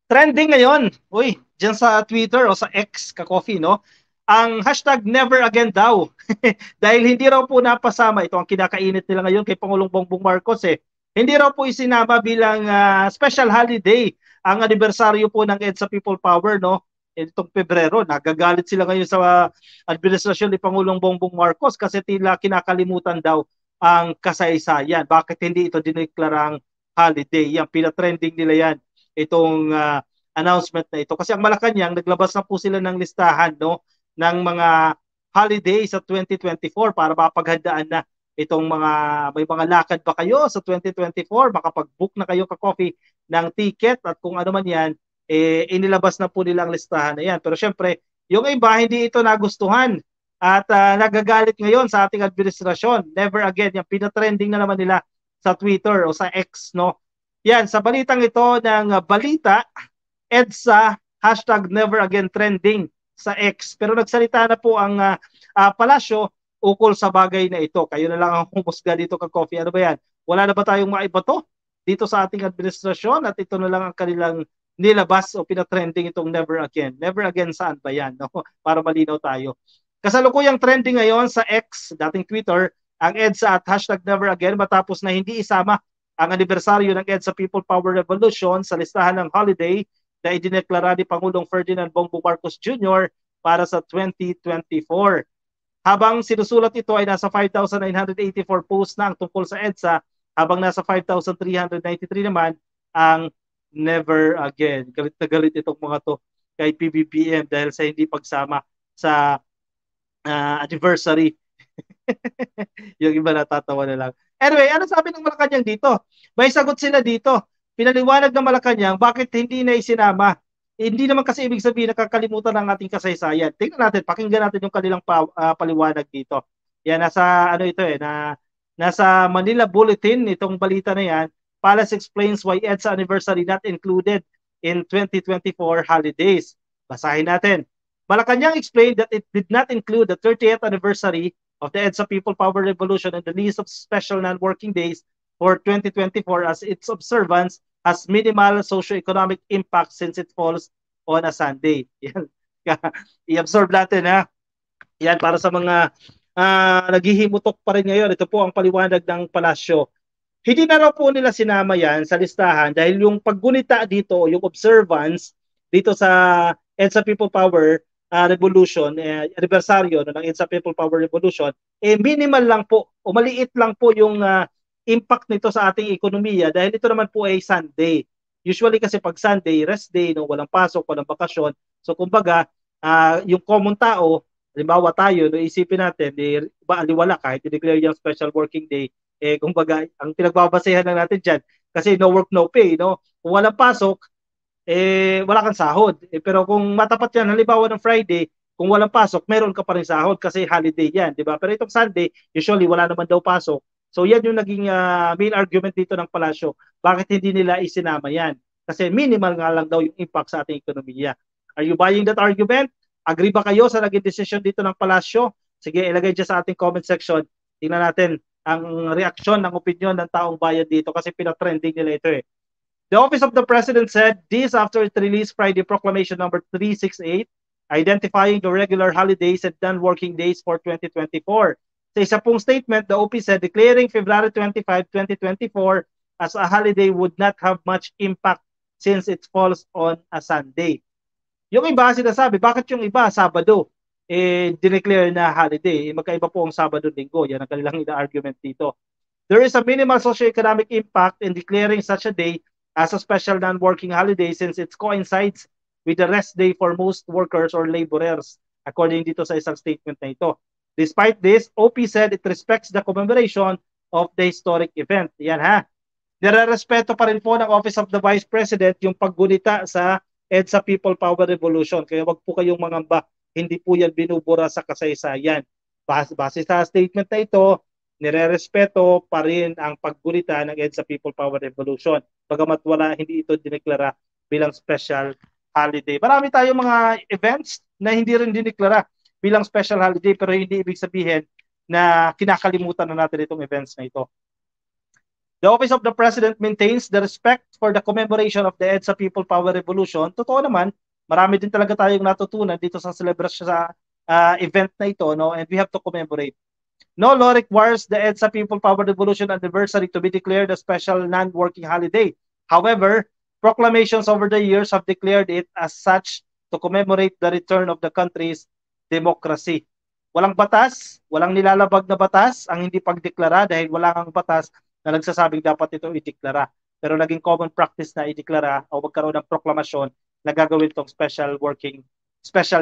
Trending ngayon, uy, dyan sa Twitter o sa X, ka-coffee, no? Ang hashtag never again daw. Dahil hindi raw po napasama, ito ang kinakainit nila ngayon kay Pangulong Bongbong Marcos eh. Hindi raw po isinama bilang special holiday ang anibersaryo po ng EDSA People Power, no? Itong Pebrero, nagagalit sila ngayon sa administrasyon ni Pangulong Bongbong Marcos kasi tila kinakalimutan daw ang kasaysayan. Bakit hindi ito dineklarang holiday? Yan, pinatrending nila yan itong announcement na ito. Kasi ang Malacanang, naglabas na po sila ng listahan, no, ng mga holiday sa 2024 para mapaghandaan na itong mga, may mga lakad ba kayo sa 2024, makapag-book na kayo ka-coffee ng ticket at kung ano man yan, inilabas na po nila ang listahan na yan. Pero syempre, yung iba hindi ito nagustuhan at nagagalit ngayon sa ating administrasyon. Never again, yung pinatrending na naman nila sa Twitter o sa X, no. Yan, sa balitang ito ng balita, EDSA, hashtag never again trending sa X. Pero nagsalita na po ang palasyo ukol sa bagay na ito. Kayo na lang ang humusga dito ka-coffee. Ano ba yan? Wala na ba tayong maibato dito sa ating administrasyon at ito na lang ang kanilang nilabas o pinatrending itong never again. Never again saan ba yan? No? Para malinaw tayo. Kasalukuyang trending ngayon sa X, dating Twitter, ang EDSA at hashtag never again matapos na hindi isama ang anibersaryo ng EDSA People Power Revolution sa listahan ng holiday na idineklara ni Pangulong Ferdinand Bongbong Marcos Jr. para sa 2024. Habang sinusulat ito ay nasa 5,984 posts na ang tungkol sa EDSA, habang nasa 5,393 naman ang never again. Galit na galit itong mga to kay PBBM dahil sa hindi pagsama sa anniversary. Yung iba natatawa na lang. Anyway, ano sabi ng Malacanang dito? May sagot sila dito. Pinaliwanag ng Malacanang bakit hindi na isinama. Hindi naman kasi ibig sabihin nakakalimutan ng ating kasaysayan. Tingnan natin, pakinggan natin yung kanilang paliwanag dito. Yan, nasa ano ito nasa Manila Bulletin, itong balita na yan. Palace explains why EDSA anniversary not included in 2024 holidays. Basahin natin. Malacanang explained that it did not include the 30th anniversary of the EDSA People Power Revolution in the list of special non-working days for 2024 as its observance has minimal socio-economic impact since it falls on a Sunday. Yan. I-absorb natin ha. Yan para sa mga naghihimutok pa rin ngayon. Ito po ang paliwanag ng palasyo. Hindi na raw po nila sinama yan sa listahan dahil yung paggunita dito, yung observance dito sa EDSA People Power Revolution, anibersaryo ng EDSA People Power Revolution, minimal lang po o maliit lang po yung impact nito sa ating ekonomiya dahil ito naman po ay Sunday. Usually kasi pag Sunday, rest day, no, walang pasok, walang bakasyon. So kumbaga, yung common tao, halimbawa tayo, no, isipin natin, aliwala kahit i-declare yung special working day, kumbaga, ang pinagbabasehan lang natin dyan, kasi no work, no pay, no? Kung walang pasok, wala kang sahod. Pero kung matapat yan, halimbawa ng Friday, kung walang pasok, meron ka pa rin sahod kasi holiday yan, di ba? Pero itong Sunday, usually wala naman daw pasok. So yan yung naging main argument dito ng palasyo. Bakit hindi nila isinama yan? Kasi minimal nga lang daw yung impact sa ating ekonomiya. Are you buying that argument? Agree ba kayo sa naging decision dito ng palasyo? Sige, ilagay dyan sa ating comment section. Tingnan natin ang reaksyon ng opinion ng taong bayan dito kasi pinatrending nila ito eh. The Office of the President said this after it released Friday Proclamation number 368, identifying the regular holidays and non-working days for 2024. Sa isa pong statement, the OP said declaring February 25, 2024 as a holiday would not have much impact since it falls on a Sunday. Yung iba sinasabi, bakit yung iba Sabado dineclare na holiday? Magkaiba po ang Sabado-Linggo. Yan ang kanilang ina-argument dito. There is a minimal socio-economic impact in declaring such a day as a special non-working holiday since it coincides with the rest day for most workers or laborers, according dito sa isang statement na ito. Despite this, OP said it respects the commemoration of the historic event. Yan ha. Nire-respeto pa rin po ng Office of the Vice President yung paggunita sa EDSA People Power Revolution. Kaya wag po kayong mangamba. Hindi po yan binubura sa kasaysayan. Base sa statement na ito, nire-respeto pa rin ang paggunita ng EDSA People Power Revolution. Bagamat hindi ito dineklara bilang special holiday. Marami tayong mga events na hindi rin dineklara bilang special holiday pero hindi ibig sabihin na kinakalimutan na natin itong events na ito. The Office of the President maintains the respect for the commemoration of the EDSA People Power Revolution. Totoo naman, marami din talaga tayong natutunan dito sa celebration sa event na ito, no? And we have to commemorate. No law requires the EDSA People Power Revolution anniversary to be declared a special non-working holiday. However, proclamations over the years have declared it as such to commemorate the return of the country's democracy. Walang batas, walang nilalabag na batas ang hindi pagdeklara dahil wala kang batas na nagsasabing dapat ito ideklara. Pero naging common practice na ideklara o magkaroon ng proklamasyon na gagawin itong special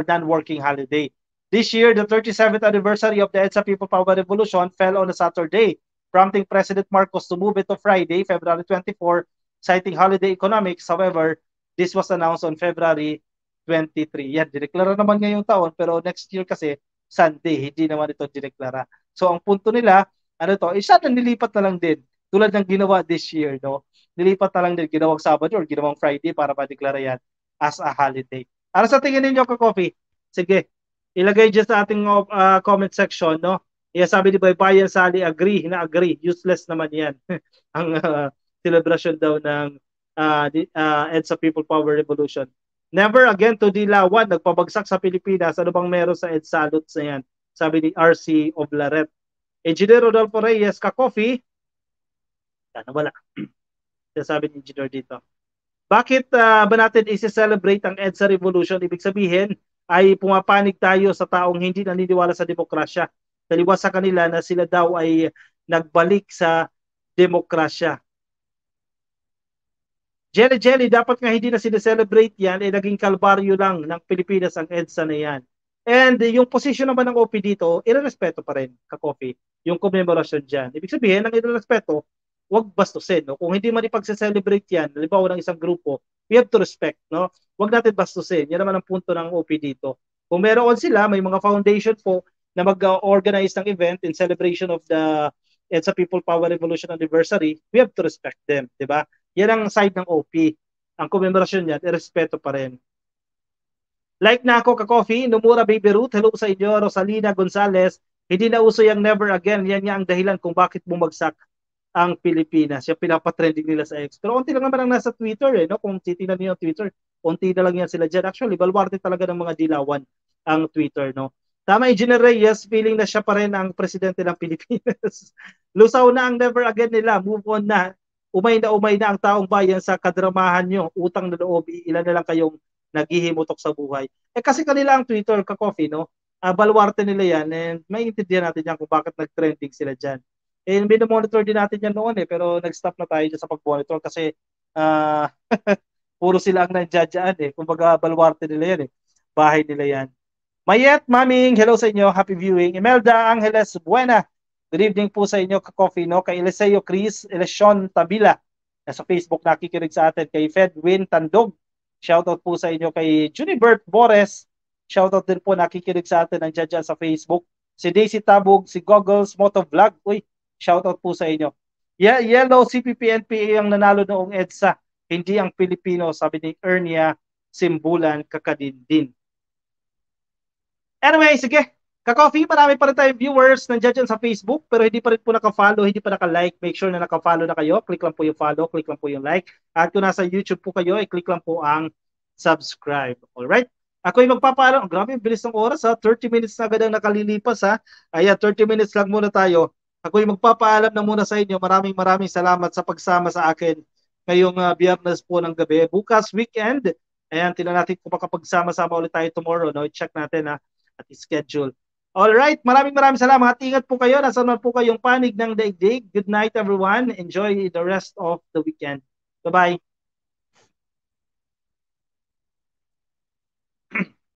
non-working holiday. This year, the 37th anniversary of the EDSA People Power Revolution fell on a Saturday, prompting President Marcos to move it to Friday, February 24, citing holiday economics. However, this was announced on February 23. Yan, dineklara naman ngayong taon, pero next year kasi, Sunday, hindi naman ito dineklara. So, ang punto nila, sana nilipat na lang din. Tulad ng ginawa this year, no? Nilipat na lang din, ginawang Sabado or ginawang Friday para ma-declare yan as a holiday. Ano sa tingin ninyo, Ka-Coffee? Sige, ilagay dyan sa ating comment section, no? Sabi ni Baybayan Sally, agree. Useless naman yan. Ang celebration daw ng EDSA People Power Revolution. Never again to dilawan, nagpabagsak sa Pilipinas. Ano bang meron sa EDSA Salutes na yan? Sabi ni RC Oblaret. Engineer Rodolfo Reyes, Ka-Coffee. Wala. Sabi ni Engineer dito. Bakit ba natin isi-celebrate ang EDSA Revolution? Ibig sabihin, ay pumapanig tayo sa taong hindi naniniwala sa demokrasya. Taliwas sa kanila na sila daw ay nagbalik sa demokrasya. Jelly, dapat nga hindi na sine-celebrate yan, naging kalbaryo lang ng Pilipinas ang EDSA na yan. And yung position naman ng OP dito, irerespeto pa rin, Ka-Coffee, yung commemoration dyan. Ibig sabihin, ang irerespeto, wag bastusin. No? Kung hindi man ipag-celebrate yan, halimbawa ng isang grupo, we have to respect. No? Wag natin bastusin. Yan naman ang punto ng OP dito. Kung meron sila, may mga foundation po na mag-organize ng event in celebration of the EDSA People Power Revolution anniversary, we have to respect them. Diba? Yan ang side ng OP. Ang commemoration niyan, irespeto pa rin. Like na ako, Ka-Coffee, Nomura Baby Ruth, hello sa inyo, Rosalina Gonzalez, hindi na uso yung never again, yan nga ang dahilan kung bakit bumagsak ang Pilipinas. Yung pinapatrending nila sa X. Pero unti lang naman ang nasa Twitter, no? Kung titignan niyo yung Twitter, unti na lang yan sila dyan. Actually, baluarte talaga ng mga dilawan ang Twitter, no? Tama, Engineer Reyes, feeling na siya pa rin ang presidente ng Pilipinas. Lusaw na ang never again nila, move on na. Umay na ang taong bayan sa kadramahan nyo, utang na loob, ilan na lang kayong naghihimutok sa buhay. Kasi kanila ang Twitter, Ka-Coffee, no? Baluarte nila yan, and maintindihan natin yan kung bakit nag-trending sila dyan. Binomonitor din natin yan noon pero nag-stop na tayo dyan sa pag-monitor kasi puro sila ang nandiyan Kumbaga, baluarte nila yan Bahay nila yan. Mayet, Maming, hello sa inyo, happy viewing. Imelda Angeles Buena, good evening po sa inyo, Ka-Coffee, no? Kay Eliseo Chris, Elesion Tabila, sa Facebook nakikinig sa atin. Kay Fedwin Tandog, shoutout po sa inyo. Kay Junibert Bores, shoutout din po nakikinig sa atin nandiyan dyan sa Facebook. Si Daisy Tabog, si Goggles Motovlog, shoutout po sa inyo. Yellow CPP-NPA ang nanalo noong EDSA, hindi ang Pilipino, sabi ni Ernia Simbulan Kakadindin. Anyway, sige. Ka-Coffee, marami pa rin tayong viewers nandiyan sa Facebook pero hindi pa rin po naka-follow, hindi pa naka-like. Make sure na naka-follow na kayo. Click lang po yung follow, click lang po yung like. At kung nasa YouTube po kayo, i-click lang po ang subscribe. Alright? Ako yung magpapaalam. Grabe, bilis ng oras 30 minutes na agad ang nakalilipas Ayan, 30 minutes lang muna tayo. Ako yung magpapaalam na muna sa inyo. Maraming salamat sa pagsama sa akin ngayong Biyernes po ng gabi. Bukas, weekend. Ayan, tingnan natin kung makapagsama-sama ulit tayo tomorrow. No? I-check natin at i-schedule. Alright, maraming salamat. Ingat po kayo. Nasaan man po kayong panig ng daigdig. Good night everyone. Enjoy the rest of the weekend. Bye-bye.